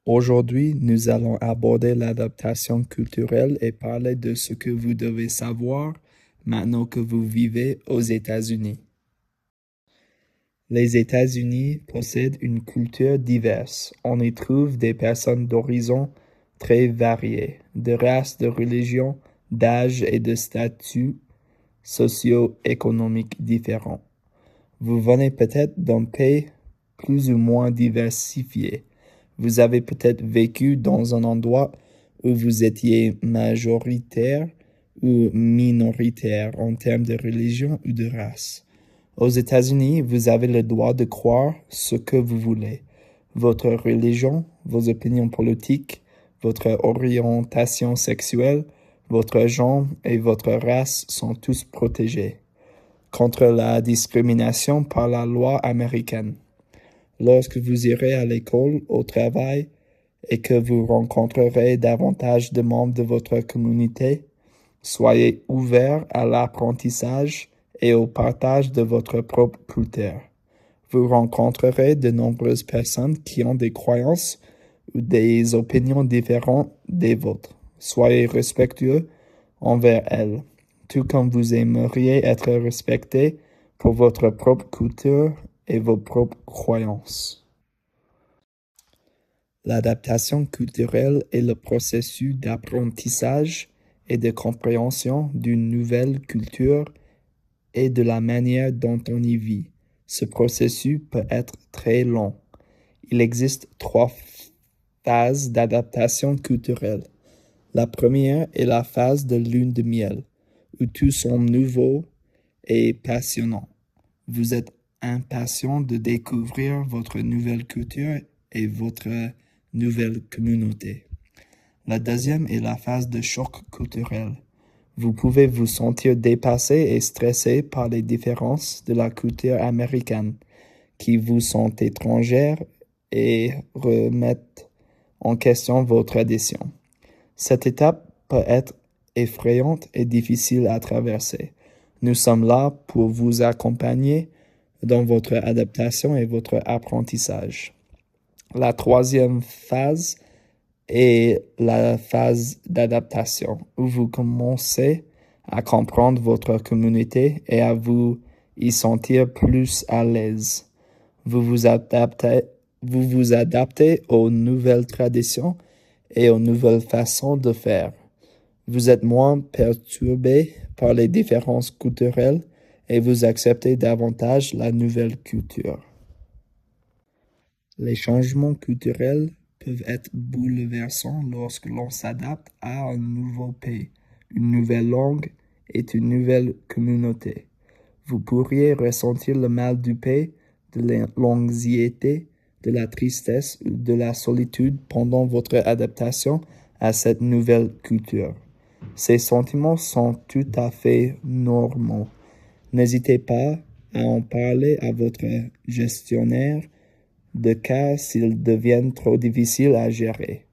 Aujourd'hui, nous allons aborder l'adaptation culturelle et parler de ce que vous devez savoir maintenant que vous vivez aux États-Unis. Les États-Unis possèdent une culture diverse. On y trouve des personnes d'horizons très variés, de races, de religions, d'âge et de statuts socio-économiques différents. Vous venez peut-être d'un pays plus ou moins diversifié. Vous avez peut-être vécu dans un endroit où vous étiez majoritaire ou minoritaire en termes de religion ou de race. Aux États-Unis, vous avez le droit de croire ce que vous voulez. Votre religion, vos opinions politiques, votre orientation sexuelle, votre genre et votre race sont tous protégés contre la discrimination par la loi américaine. Lorsque vous irez à l'école, au travail, et que vous rencontrerez davantage de membres de votre communauté, soyez ouvert à l'apprentissage et au partage de votre propre culture. Vous rencontrerez de nombreuses personnes qui ont des croyances ou des opinions différentes des vôtres. Soyez respectueux envers elles, tout comme vous aimeriez être respecté pour votre propre culture et vos propres croyances. L'adaptation culturelle est le processus d'apprentissage et de compréhension d'une nouvelle culture et de la manière dont on y vit. Ce processus peut être très long. Il existe 3 phases d'adaptation culturelle. La première est la phase de lune de miel, où tout semble nouveau et passionnant. Vous êtes impatient de découvrir votre nouvelle culture et votre nouvelle communauté. La deuxième est la phase de choc culturel. Vous pouvez vous sentir dépassé et stressé par les différences de la culture américaine qui vous sont étrangères et remettent en question vos traditions. Cette étape peut être effrayante et difficile à traverser. Nous sommes là pour vous accompagner dans votre adaptation et votre apprentissage. La troisième phase est la phase d'adaptation, où vous commencez à comprendre votre communauté et à vous y sentir plus à l'aise. Vous vous adaptez aux nouvelles traditions et aux nouvelles façons de faire. Vous êtes moins perturbé par les différences culturelles et vous acceptez davantage la nouvelle culture. Les changements culturels peuvent être bouleversants lorsque l'on s'adapte à un nouveau pays, une nouvelle langue et une nouvelle communauté. Vous pourriez ressentir le mal du pays, de l'anxiété, de la tristesse ou de la solitude pendant votre adaptation à cette nouvelle culture. Ces sentiments sont tout à fait normaux. N'hésitez pas à en parler à votre gestionnaire de cas s'ils deviennent trop difficiles à gérer.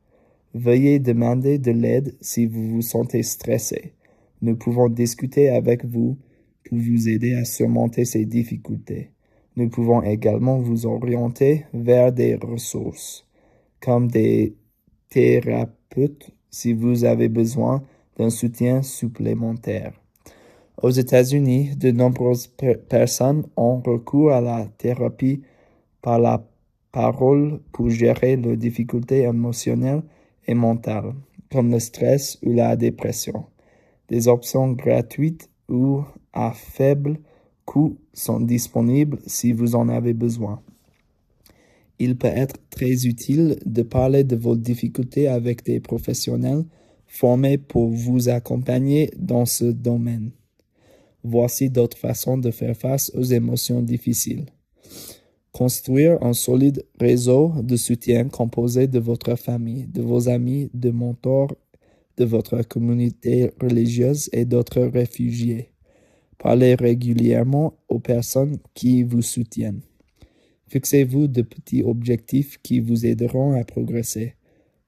Veuillez demander de l'aide si vous vous sentez stressé. Nous pouvons discuter avec vous pour vous aider à surmonter ces difficultés. Nous pouvons également vous orienter vers des ressources, comme des thérapeutes si vous avez besoin d'un soutien supplémentaire. Aux États-Unis, de nombreuses personnes ont recours à la thérapie par la parole pour gérer leurs difficultés émotionnelles et mentales, comme le stress ou la dépression. Des options gratuites ou à faible coût sont disponibles si vous en avez besoin. Il peut être très utile de parler de vos difficultés avec des professionnels formés pour vous accompagner dans ce domaine. Voici d'autres façons de faire face aux émotions difficiles. Construire un solide réseau de soutien composé de votre famille, de vos amis, de mentors, de votre communauté religieuse et d'autres réfugiés. Parlez régulièrement aux personnes qui vous soutiennent. Fixez-vous de petits objectifs qui vous aideront à progresser.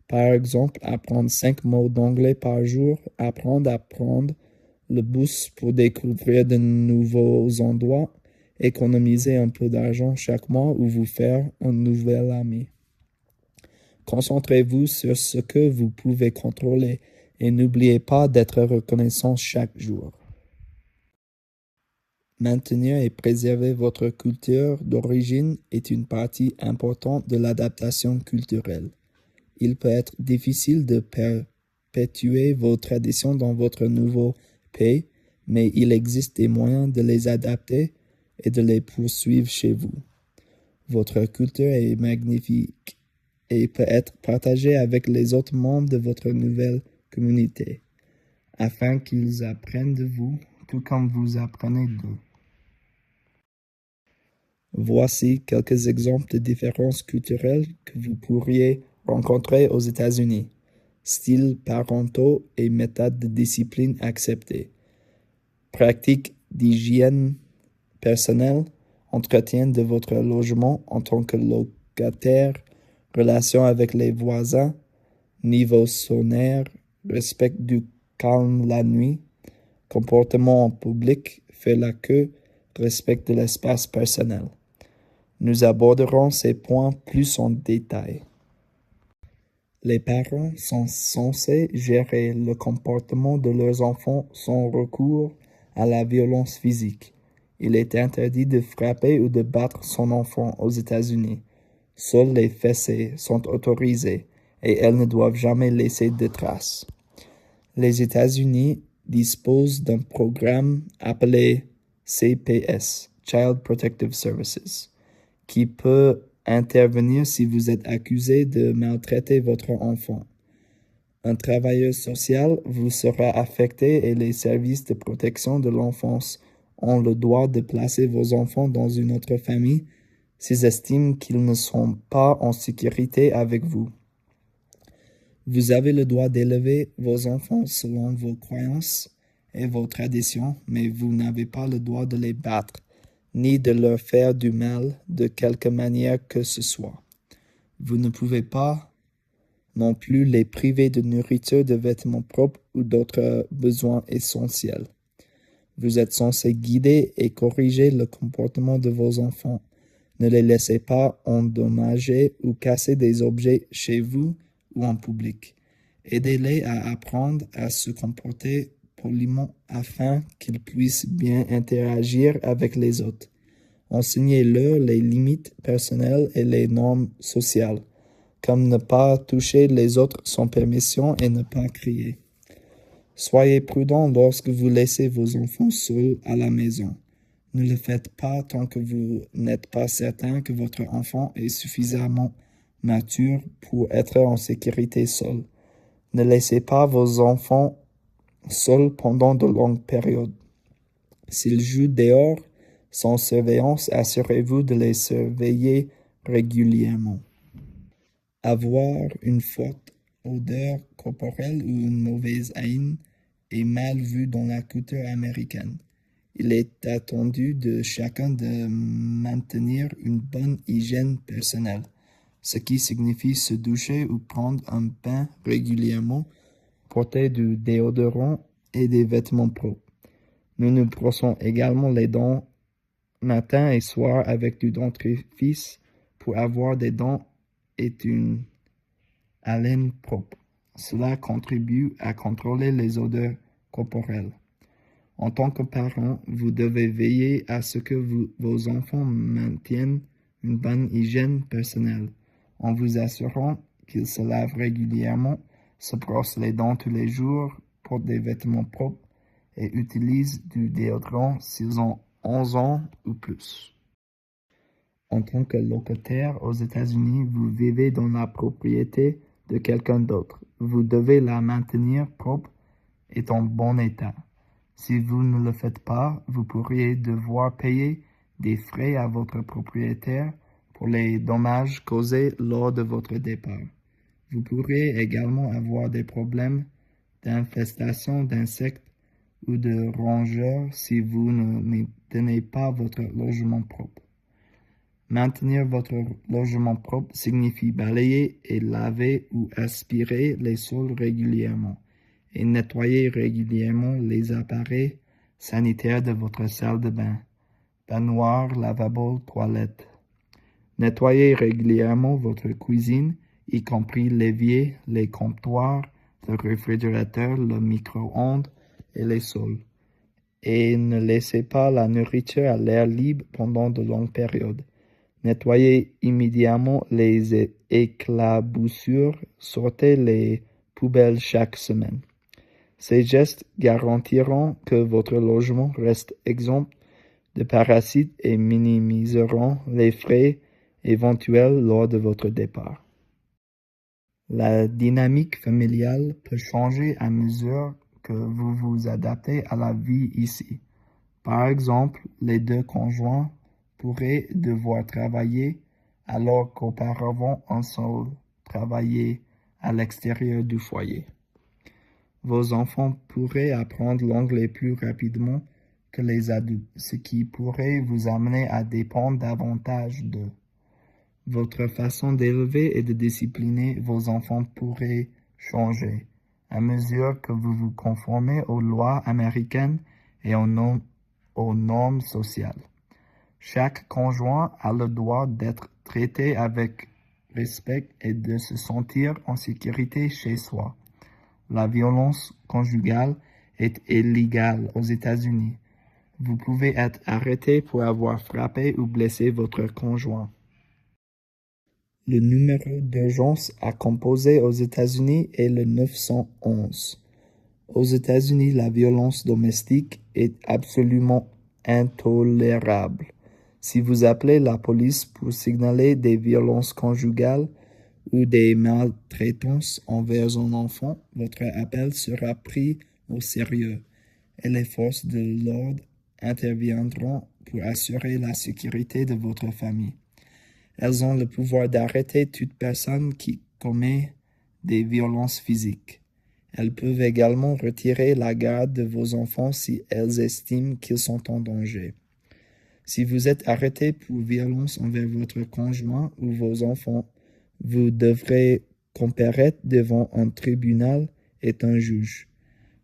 Par exemple, apprendre 5 mots d'anglais par jour, apprendre à prendre le bus pour découvrir de nouveaux endroits, économiser un peu d'argent chaque mois ou vous faire un nouvel ami. Concentrez-vous sur ce que vous pouvez contrôler et n'oubliez pas d'être reconnaissant chaque jour. Maintenir et préserver votre culture d'origine est une partie importante de l'adaptation culturelle. Il peut être difficile de perpétuer vos traditions dans votre nouveau pays, mais il existe des moyens de les adapter et de les poursuivre chez vous. Votre culture est magnifique et peut être partagée avec les autres membres de votre nouvelle communauté, afin qu'ils apprennent de vous, tout comme vous apprenez d'eux. Voici quelques exemples de différences culturelles que vous pourriez rencontrer aux États-Unis. Styles parentaux et méthodes de discipline acceptées. Pratiques d'hygiène personnelle, entretien de votre logement en tant que locataire, relations avec les voisins, niveau sonore, respect du calme la nuit, comportement en public, fait la queue, respect de l'espace personnel. Nous aborderons ces points plus en détail. Les parents sont censés gérer le comportement de leurs enfants sans recours à la violence physique. Il est interdit de frapper ou de battre son enfant aux États-Unis. Seules les fessées sont autorisées et elles ne doivent jamais laisser de traces. Les États-Unis disposent d'un programme appelé CPS, Child Protective Services, qui peut intervenir si vous êtes accusé de maltraiter votre enfant. Un travailleur social vous sera affecté et les services de protection de l'enfance ont le droit de placer vos enfants dans une autre famille s'ils estiment qu'ils ne sont pas en sécurité avec vous. Vous avez le droit d'élever vos enfants selon vos croyances et vos traditions, mais vous n'avez pas le droit de les battre, ni de leur faire du mal de quelque manière que ce soit. Vous ne pouvez pas non plus les priver de nourriture, de vêtements propres ou d'autres besoins essentiels. Vous êtes censé guider et corriger le comportement de vos enfants. Ne les laissez pas endommager ou casser des objets chez vous ou en public. Aidez-les à apprendre à se comporter poliment afin qu'ils puissent bien interagir avec les autres. Enseignez-leur les limites personnelles et les normes sociales, comme ne pas toucher les autres sans permission et ne pas crier. Soyez prudent lorsque vous laissez vos enfants seuls à la maison. Ne le faites pas tant que vous n'êtes pas certain que votre enfant est suffisamment mature pour être en sécurité seul. Ne laissez pas vos enfants seuls pendant de longues périodes. S'ils jouent dehors, sans surveillance, assurez-vous de les surveiller régulièrement. Avoir une forte odeur corporelle ou une mauvaise haleine est mal vu dans la culture américaine. Il est attendu de chacun de maintenir une bonne hygiène personnelle, ce qui signifie se doucher ou prendre un bain régulièrement, porter du déodorant et des vêtements propres. Nous nous brossons également les dents matin et soir avec du dentifrice pour avoir des dents et une haleine propre. Cela contribue à contrôler les odeurs corporelles. En tant que parent, vous devez veiller à ce que vos enfants maintiennent une bonne hygiène personnelle, en vous assurant qu'ils se lavent régulièrement, se brossent les dents tous les jours, portent des vêtements propres et utilisent du déodorant s'ils ont 11 ans ou plus. En tant que locataire aux États-Unis, vous vivez dans la propriété de quelqu'un d'autre. Vous devez la maintenir propre et en bon état. Si vous ne le faites pas, vous pourriez devoir payer des frais à votre propriétaire pour les dommages causés lors de votre départ. Vous pourriez également avoir des problèmes d'infestation d'insectes ou de rongeurs si vous ne maintenez pas votre logement propre. Maintenir votre logement propre signifie balayer et laver ou aspirer les sols régulièrement et nettoyer régulièrement les appareils sanitaires de votre salle de bain, baignoire, lavabo, toilette. Nettoyez régulièrement votre cuisine y compris l'évier, les comptoirs, le réfrigérateur, le micro-ondes et les sols. Et ne laissez pas la nourriture à l'air libre pendant de longues périodes. Nettoyez immédiatement les éclaboussures, sortez les poubelles chaque semaine. Ces gestes garantiront que votre logement reste exempt de parasites et minimiseront les frais éventuels lors de votre départ. La dynamique familiale peut changer à mesure que vous vous adaptez à la vie ici. Par exemple, les deux conjoints pourraient devoir travailler alors qu'auparavant un seul travaillait à l'extérieur du foyer. Vos enfants pourraient apprendre l'anglais plus rapidement que les adultes, ce qui pourrait vous amener à dépendre davantage d'eux. Votre façon d'élever et de discipliner vos enfants pourrait changer à mesure que vous vous conformez aux lois américaines et aux normes sociales. Chaque conjoint a le droit d'être traité avec respect et de se sentir en sécurité chez soi. La violence conjugale est illégale aux États-Unis. Vous pouvez être arrêté pour avoir frappé ou blessé votre conjoint. Le numéro d'urgence à composer aux États-Unis est le 911. Aux États-Unis, la violence domestique est absolument intolérable. Si vous appelez la police pour signaler des violences conjugales ou des maltraitances envers un enfant, votre appel sera pris au sérieux et les forces de l'ordre interviendront pour assurer la sécurité de votre famille. Elles ont le pouvoir d'arrêter toute personne qui commet des violences physiques. Elles peuvent également retirer la garde de vos enfants si elles estiment qu'ils sont en danger. Si vous êtes arrêté pour violence envers votre conjoint ou vos enfants, vous devrez comparaître devant un tribunal et un juge.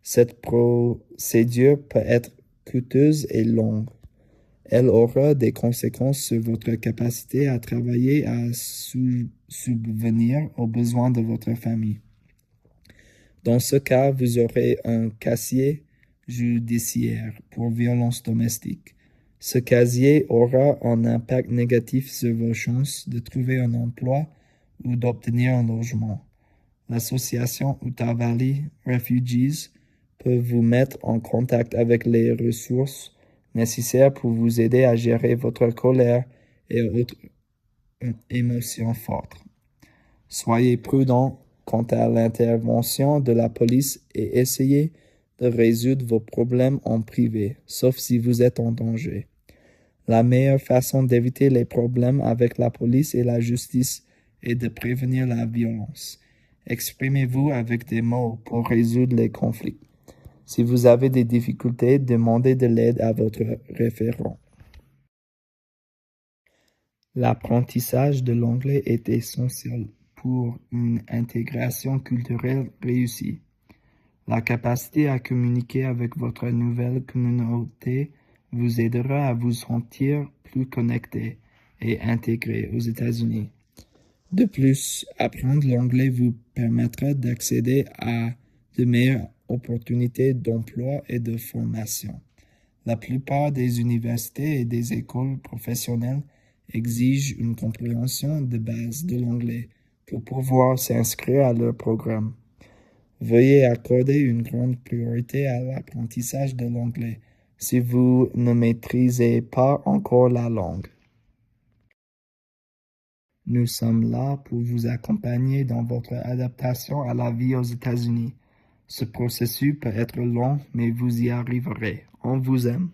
Cette procédure peut être coûteuse et longue. Elle aura des conséquences sur votre capacité à travailler à subvenir aux besoins de votre famille. Dans ce cas, vous aurez un casier judiciaire pour violence domestique. Ce casier aura un impact négatif sur vos chances de trouver un emploi ou d'obtenir un logement. L'association Utah Valley Refugees peut vous mettre en contact avec les ressources nécessaires pour vous aider à gérer votre colère et autres émotions fortes. Soyez prudent quant à l'intervention de la police et essayez de résoudre vos problèmes en privé, sauf si vous êtes en danger. La meilleure façon d'éviter les problèmes avec la police et la justice est de prévenir la violence. Exprimez-vous avec des mots pour résoudre les conflits. Si vous avez des difficultés, demandez de l'aide à votre référent. L'apprentissage de l'anglais est essentiel pour une intégration culturelle réussie. La capacité à communiquer avec votre nouvelle communauté vous aidera à vous sentir plus connecté et intégré aux États-Unis. De plus, apprendre l'anglais vous permettra d'accéder à de meilleures opportunités d'emploi et de formation. La plupart des universités et des écoles professionnelles exigent une compréhension de base de l'anglais pour pouvoir s'inscrire à leur programme. Veuillez accorder une grande priorité à l'apprentissage de l'anglais si vous ne maîtrisez pas encore la langue. Nous sommes là pour vous accompagner dans votre adaptation à la vie aux États-Unis. Ce processus peut être long, mais vous y arriverez. On vous aime.